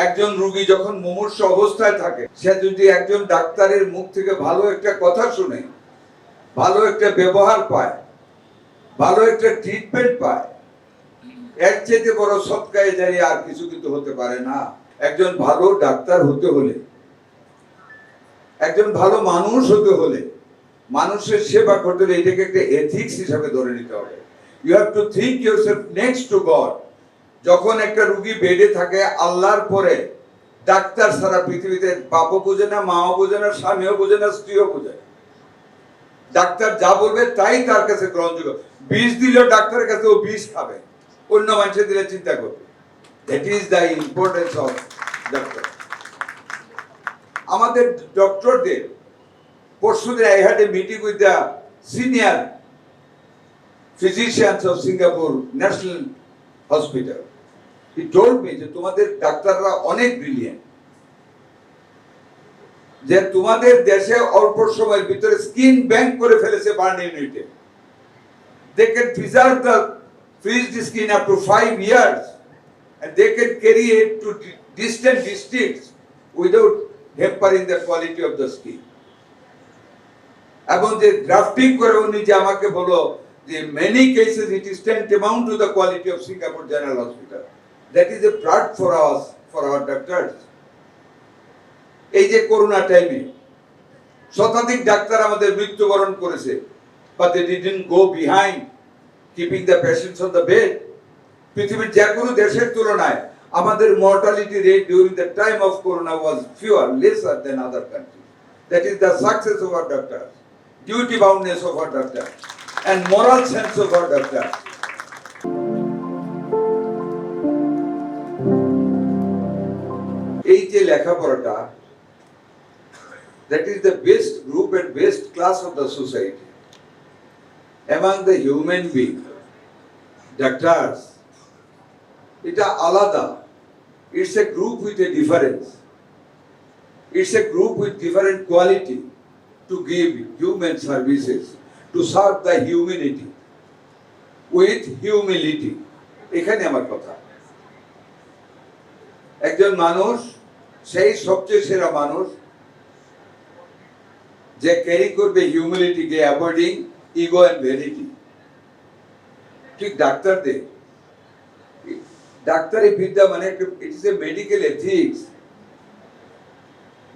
একজন রোগী যখন মুমূর্ষু অবস্থায় থাকে, সে যদি একজন ডাক্তারের মুখ থেকে ভালো একটা কথা শুনে, ভালো একটা ব্যবহার পায়, ভালো একটা ট্রিটমেন্ট পায়, এর চেয়ে বড় সৎকায়ে জারিয়া আর কিছু কিন্তু হতে পারে না। একজন ভালো ডাক্তার হতে হলে, একজন ভালো মানুষ হতে হলে, মানুষের সেবা করতে হলে এটাকে একটা এথিক্স হিসাবে ধরে নিতে হবে। You have to think yourself next to God. যখন একটা রোগী বেডে থাকে, আল্লাহর পরে ডাক্তার সারা পৃথিবীতে বাপও বোঝে না, মাও বোঝে না, স্বামীও বোঝে না, স্ত্রীও বোঝে। ডাক্তার যা বলবে তাই তার কাছে গ্রহণযোগ্য। বিষ দিলেও ডাক্তারের কাছে ও বিষ খাবে, অন্য মানুষের দিলে চিন্তা করবে। That is the importance of doctor. আমাদের ডক্টরদের পরশুদিন I had a meeting with the senior physicians of Singapore national hospital. He told me যে তোমাদের ডাক্তাররা অনেক ব্রিলিয়েন্ট, যে তোমাদের দেশে অল্প সময়ের ভিতরে স্কিন ব্যাংক করে ফেলেছে বার্ন ইউনিটে। They can preserve the freezed skin up to 5 years and they can carry it to distant districts without hampering the quality of the skin. এবং যে গ্রাফটিং করে উনি যে আমাকে বলো যে many cases it is tantamount to the quality of Singapore General Hospital. That is a pride for us, for our doctors. এই যে করোনা টাইমে শতাধিক ডাক্তার আমাদের মৃত্যুবরণ করেছে, but they didn't go behind keeping the patients on the bed. পৃথিবীর যে কোনো দেশের তুলনায় আমাদের mortality rate during the time of corona was fewer, lesser than other countries. That is the success of our doctors, duty boundness of our doctors, and moral sense of our doctors. এই যে লেখাপড়াটা, that is the best group and best class of the society. Among the human being, doctors, এটা আলাদা. It's a group with a difference. It's a group with different quality to give human services, to serve the humanity with humility. এখানে আমার কথা। একজন মানুষ সেই সবচেয়ে সেরা মানুষ যে ক্যারি করবে হিউমিলিটিকে, অ্যাভয়েডিং ইগো এন্ড ভ্যানিটি। ঠিক ডাক্তারদের, ডাক্তারি বিদ্যা মানে it is a medical ethics.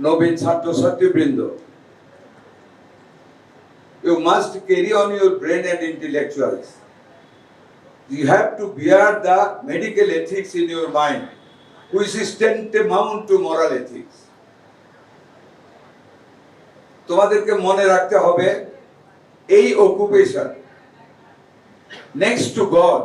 নবীন ছাত্রছাত্রীবৃন্দ, you must carry on your brain and intellectuals. You have to bear the medical ethics in your mind, which is tantamount to moral ethics. তোমাদেরকে মনে রাখতে হবে এই অকুপেশন নেক্সট টু গড